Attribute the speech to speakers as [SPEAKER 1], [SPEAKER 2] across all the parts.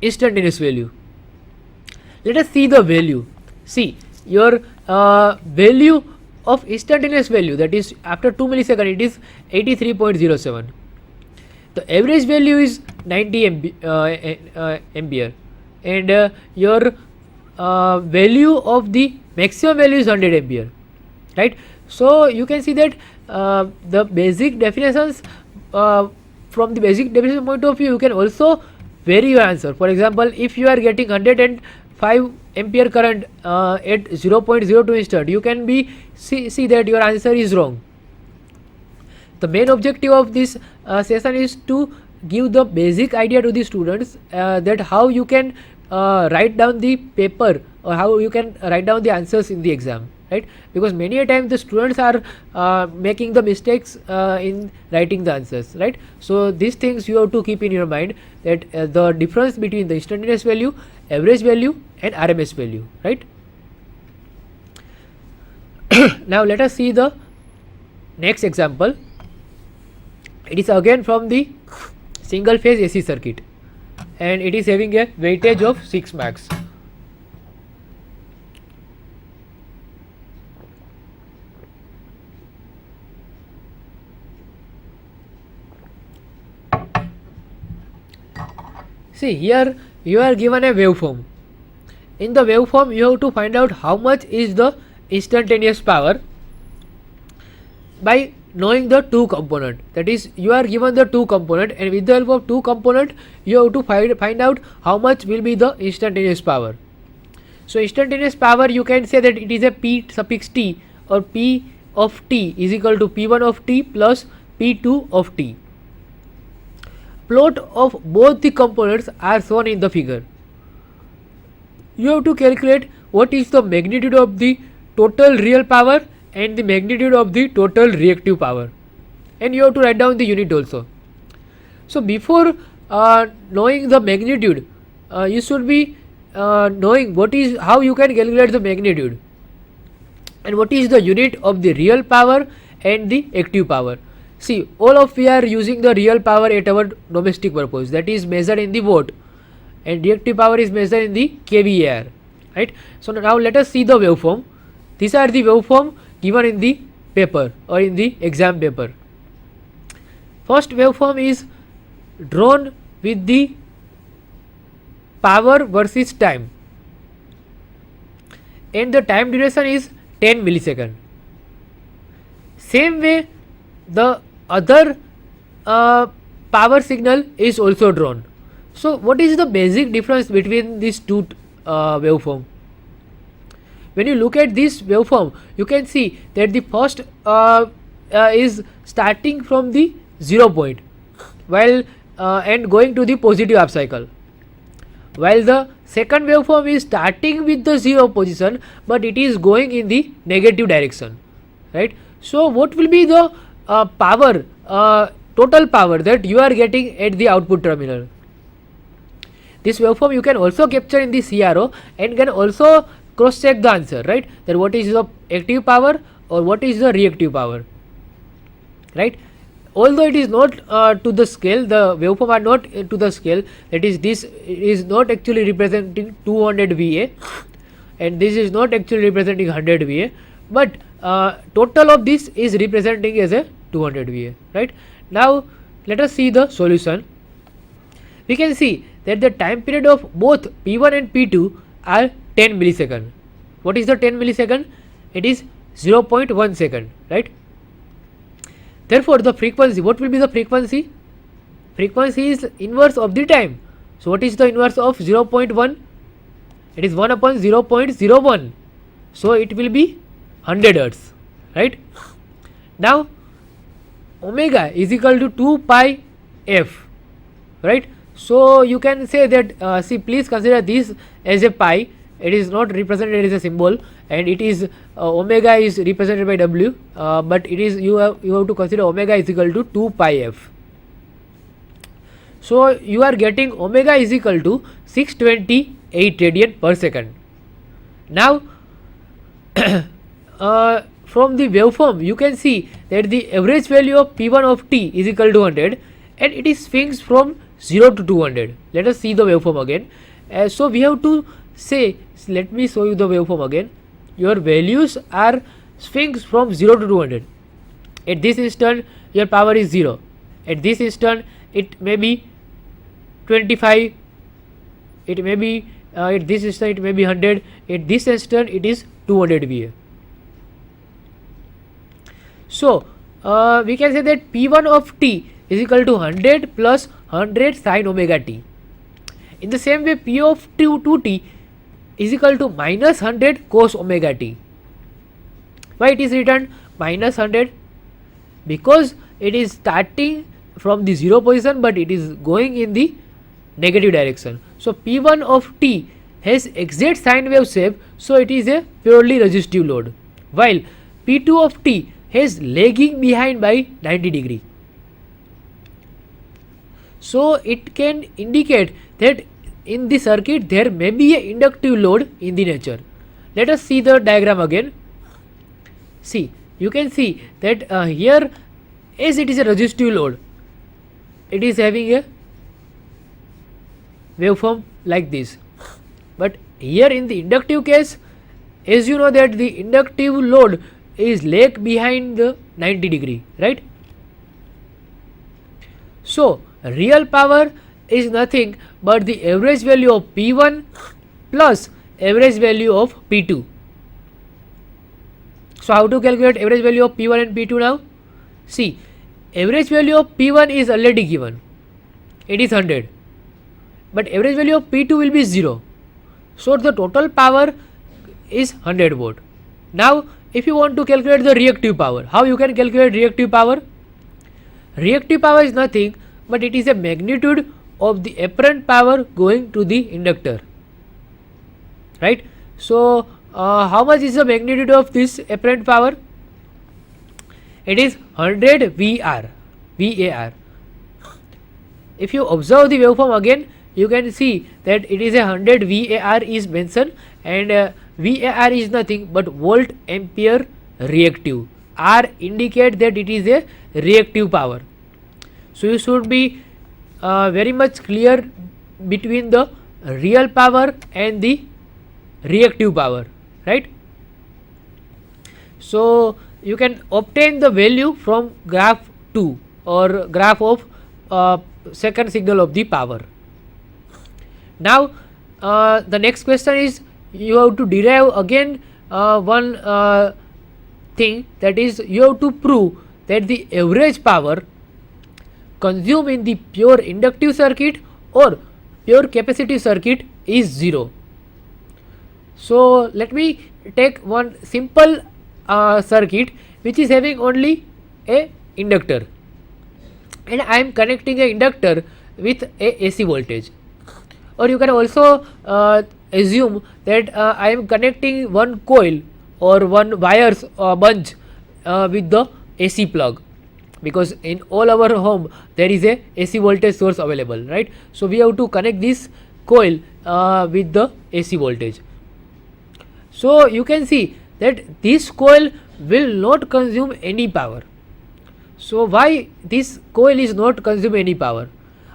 [SPEAKER 1] instantaneous value. Let us see the value. See your value of instantaneous value, that is after 2 milliseconds it is 83.07. The average value is 90 ampere, and your value of the maximum value is 100 ampere, right? So you can see that the basic definitions, from the basic definition point of view, you can also vary your answer. For example, if you are getting 105 ampere current at 0.02 instant, you can be see that your answer is wrong. The main objective of this session is to give the basic idea to the students that how you can write down the paper, or how you can write down the answers in the exam, right? Because many a time the students are making the mistakes in writing the answers, right? So these things you have to keep in your mind, that the difference between the instantaneous value, average value and RMS value, right? Now let us see the next example. It is again from the single phase AC circuit, and it is having a weightage of 6 marks. See, here you are given a waveform. In the waveform you have to find out how much is the instantaneous power by knowing the two component. That is, you are given the two component, and with the help of two component you have to find out how much will be the instantaneous power. So instantaneous power, you can say that it is a P suffix t, or P of t is equal to P1 of t plus P2 of t. Plot of both the components are shown in the figure. You have to calculate what is the magnitude of the total real power and the magnitude of the total reactive power, and you have to write down the unit also. So before knowing the magnitude, you should be knowing how you can calculate the magnitude, and what is the unit of the real power and the active power. See, all of we are using the real power at our domestic purpose, that is measured in the watt, and reactive power is measured in the kVAR, right? So now let us see the waveform. These are the waveform given in the paper or in the exam paper. First waveform is drawn with the power versus time, and the time duration is 10 millisecond. Same way the other power signal is also drawn. So what is the basic difference between these two waveform? When you look at this waveform, you can see that the first is starting from the 0 point, while and going to the positive half cycle, while the second waveform is starting with the 0 position, but it is going in the negative direction, right? So what will be the power, total power that you are getting at the output terminal? This waveform you can also capture in the CRO and can also cross check the answer, right? That what is the active power or what is the reactive power, right? Although it is not to the scale, the waveform are not to the scale, that is, this is not actually representing 200 VA and this is not actually representing 100 VA, but total of this is representing as a 200 VA, right? Now let us see the solution. We can see that the time period of both P1 and P2 are 10 millisecond. What is the 10 millisecond? It is 0.1 second, right? Therefore the frequency, what will be the frequency? Frequency is inverse of the time. So what is the inverse of 0.1? It is 1 upon 0.01. So it will be 100 Hertz, right? Now omega is equal to 2 pi f, right? So you can say that, see, please consider this as a pi. It is not represented as a symbol, and it is omega is represented by W, but it is you have to consider omega is equal to 2 pi f. So you are getting omega is equal to 628 radian per second. Now from the waveform you can see that the average value of P1 of t is equal to 100, and it is swings from 0 to 200. Let us see the waveform again. So we have to say, let me show you the waveform again. Your values are swings from 0 to 200. At this instant your power is 0. At this instant it may be 25, it may be at this instant it may be 100, at this instant it is 200 VA. So we can say that P1 of t is equal to 100 plus 100 sin omega t. In the same way, P of 2t is equal to minus 100 cos omega t. Why it is written minus 100? Because it is starting from the 0 position but it is going in the negative direction. So P1 of t has exact sine wave shape, so it is a purely resistive load, while P2 of t has lagging behind by 90 degree. So it can indicate that in the circuit there may be a inductive load in the nature. Let us see the diagram again. See, you can see that here, as it is a resistive load, it is having a waveform like this. But here in the inductive case, as you know that the inductive load is lag behind the 90 degree, right? So real power is nothing but the average value of P1 plus average value of P2. So how to calculate average value of P1 and P2 now? See, average value of P1 is already given, it is 100, but average value of P2 will be 0. So the total power is 100 watt. Now if you want to calculate the reactive power, how you can calculate reactive power? Reactive power is nothing but it is a magnitude of the apparent power going to the inductor, right? So how much is the magnitude of this apparent power? It is 100 VAR. If you observe the waveform again, you can see that it is a 100 VAR is mentioned, and VAR is nothing but volt ampere reactive. R indicate that it is a reactive power. So you should be very much clear between the real power and the reactive power, right? So you can obtain the value from graph 2 or graph of second signal of the power. Now the next question is, you have to derive again one thing, that is you have to prove that the average power consumed in the pure inductive circuit or pure capacitive circuit is 0. So let me take one simple circuit which is having only a inductor, and I am connecting a inductor with a AC voltage. Or you can also assume that I am connecting one coil or one wires bunch with the AC plug, because in all our home there is a AC voltage source available, right? So we have to connect this coil with the AC voltage. So you can see that this coil will not consume any power. So why this coil is not consume any power?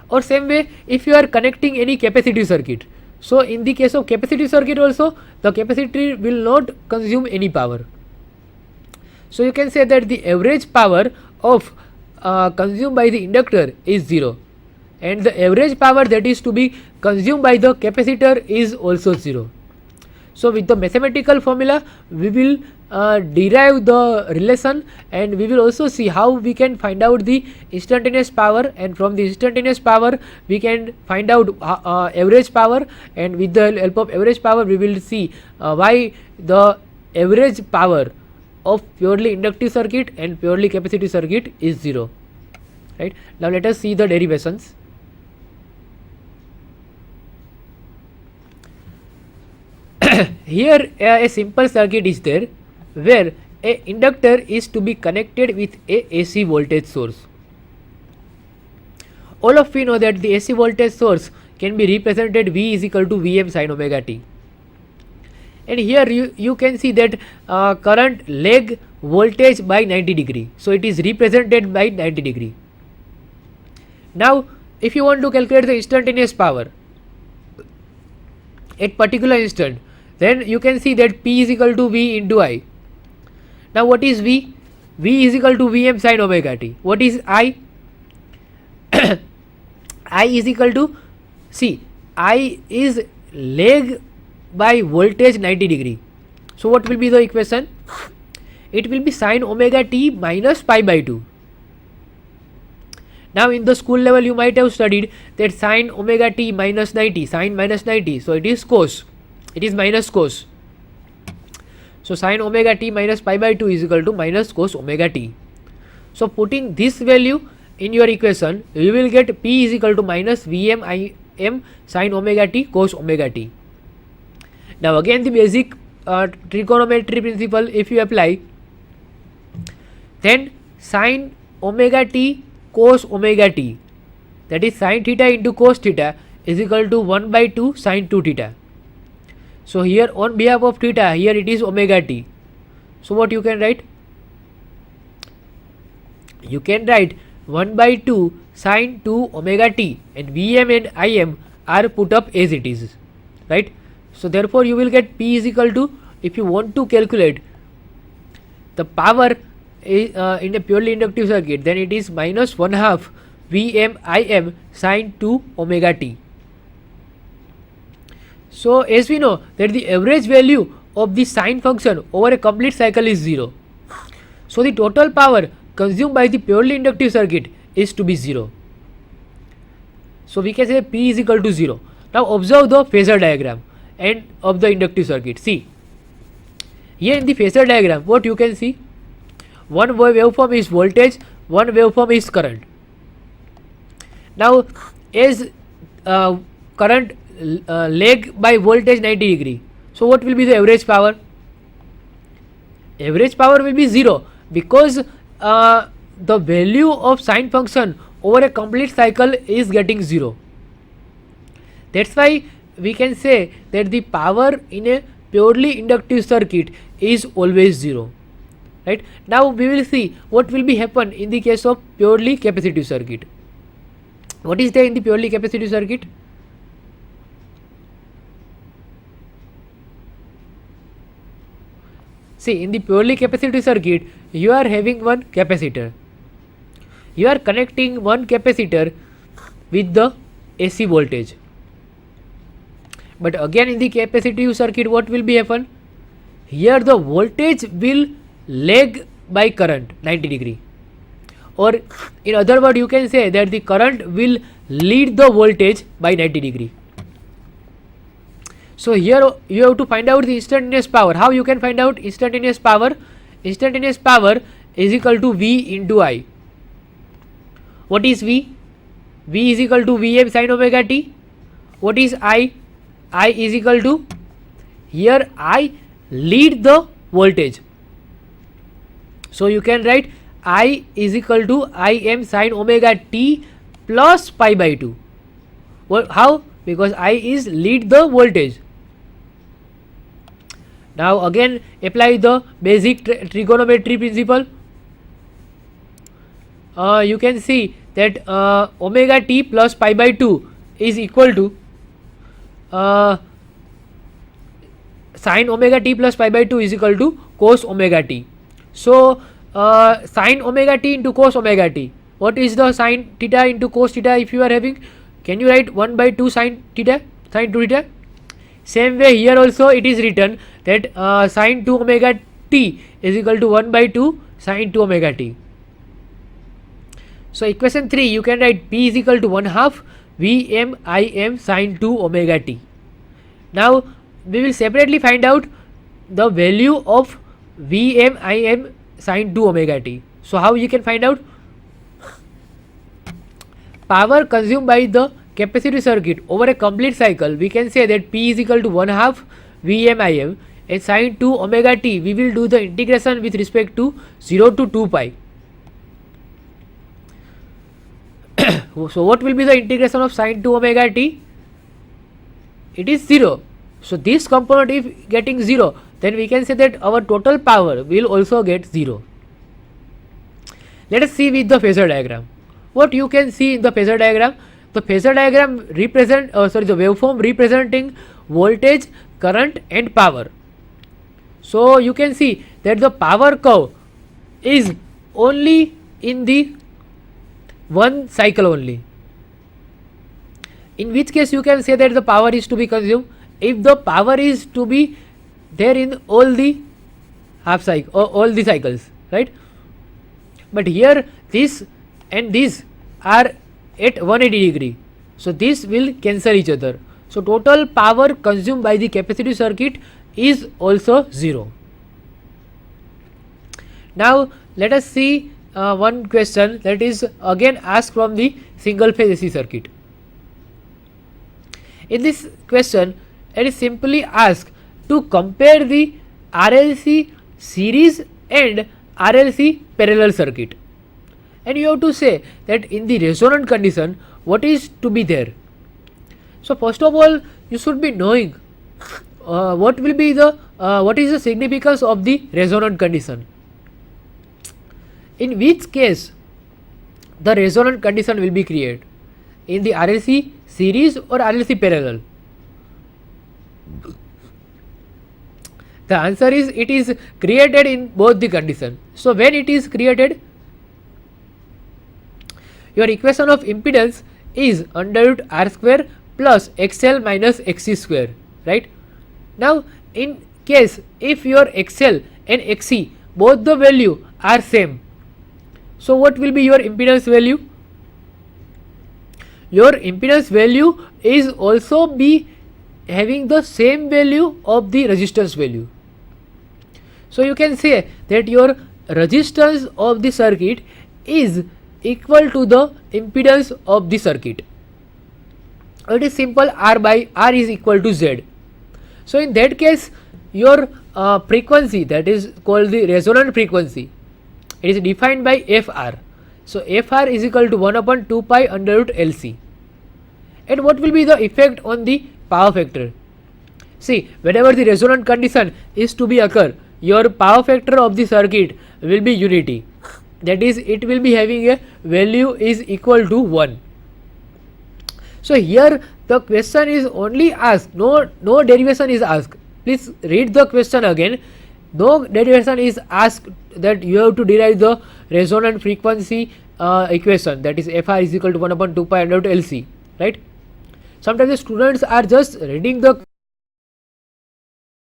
[SPEAKER 1] Or same way, if you are connecting any capacitive circuit, so in the case of capacitive circuit also, the capacitor will not consume any power. So you can say that the average power of consumed by the inductor is 0, and the average power that is to be consumed by the capacitor is also 0. So with the mathematical formula we will derive the relation, and we will also see how we can find out the instantaneous power, and from the instantaneous power we can find out average power, and with the help of average power we will see why the average power of purely inductive circuit and purely capacitive circuit is 0, right? Now let us see the derivations. Here a simple circuit is there where a inductor is to be connected with a AC voltage source. All of we know that the AC voltage source can be represented V is equal to Vm sin omega t, and here you can see that current lag voltage by 90 degree, so it is represented by 90 degree. Now if you want to calculate the instantaneous power at particular instant, then you can see that P is equal to V into I. Now what is V? V is equal to Vm sin omega t. What is I? I is equal to, see, I is lag by voltage 90 degree. So what will be the equation? It will be sin omega t minus pi by 2. Now in the school level you might have studied that sin omega t minus 90, sin minus 90, so it is cos, it is minus cos. So sin omega t minus pi by 2 is equal to minus cos omega t. So putting this value in your equation, you will get P is equal to minus Vm Im sin omega t cos omega t. Now again the basic trigonometry principle if you apply, then sin omega t cos omega t, that is sin theta into cos theta, is equal to 1 by 2 sin 2 theta. So here on behalf of theta, here it is omega t. So what you can write? You can write 1 by 2 sin 2 omega t, and Vm and Im are put up as it is, right? So therefore you will get P is equal to, if you want to calculate the power in a purely inductive circuit, then it is minus 1/2 Vm Im sin 2 omega t. So as we know that the average value of the sine function over a complete cycle is 0. So the total power consumed by the purely inductive circuit is to be 0. So we can say P is equal to 0. Now observe the phasor diagram and of the inductive circuit. See, here in the phasor diagram what you can see, one waveform is voltage, one waveform is current. Now as current lag by voltage 90 degree, so what will be the average power? Average power will be 0, because the value of sine function over a complete cycle is getting 0. That's why we can say that the power in a purely inductive circuit is always 0. Right? Now we will see what will be happen in the case of purely capacitive circuit. What is there in the purely capacitive circuit? See, in the purely capacitive circuit, you are having one capacitor. You are connecting one capacitor with the AC voltage. But again in the capacitive circuit, what will be happen? Here the voltage will lag by current 90 degree. Or in other words, you can say that the current will lead the voltage by 90 degree. So here you have to find out the instantaneous power. How you can find out instantaneous power? Instantaneous power is equal to V into I. What is V? V is equal to Vm sin omega t. What is I? I is equal to, here I lead the voltage. So you can write I is equal to Im sin omega t plus pi by 2. How? Because I is lead the voltage. Now again apply the basic trigonometry principle. You can see that omega t plus pi by 2 is equal to sin omega t plus pi by 2 is equal to cos omega t. So sin omega t into cos omega t. What is the sin theta into cos theta if you are having? Can you write 1 by 2 sin theta, sin 2 theta? Same way here also it is written that sin 2 omega t is equal to 1 by 2 sin 2 omega t. So equation 3 you can write P is equal to 1/2 Vm Im sin 2 omega t. Now we will separately find out the value of Vm Im sin 2 omega t. So how you can find out? Power consumed by the capacitive circuit over a complete cycle, we can say that P is equal to 1/2 Vm Im, and sin 2 omega t we will do the integration with respect to 0 to 2 pi. So what will be the integration of sin 2 omega t? It is 0. So this component if getting 0, then we can say that our total power will also get 0. Let us see with the phasor diagram. What you can see in the phasor diagram, the phasor diagram represent the waveform representing voltage, current and power. So you can see that the power curve is only in the one cycle only, in which case you can say that the power is to be consumed if the power is to be there in all the half cycle or all the cycles, right? But here this and this are at 180 degree, so this will cancel each other, so total power consumed by the capacitive circuit is also 0. Now let us see one question that is again asked from the single phase AC circuit. In this question it is simply asked to compare the RLC series and RLC parallel circuit, and you have to say that in the resonant condition what is to be there. So first of all you should be knowing what will be the what is the significance of the resonant condition, in which case the resonant condition will be created in the RLC series or RLC parallel. The answer is it is created in both the condition. So when it is created, your equation of impedance is under root R square plus XL minus XC square, right? Now in case if your XL and XC both the value are same, so what will be your impedance value? Your impedance value is also be having the same value of the resistance value. So you can say that your resistance of the circuit is equal to the impedance of the circuit. It is simple, R by R is equal to Z. So in that case your frequency, that is called the resonant frequency, it is defined by Fr. So Fr is equal to 1 upon 2 pi under root LC. And what will be the effect on the power factor? See, whenever the resonant condition is to be occur, your power factor of the circuit will be unity, that is it will be having a value is equal to 1. So here the question is only asked, no derivation is asked. Please read the question again. No derivation is asked that you have to derive the resonant frequency equation, that is Fr is equal to 1 upon 2 pi under root LC, right? Sometimes the students are just reading the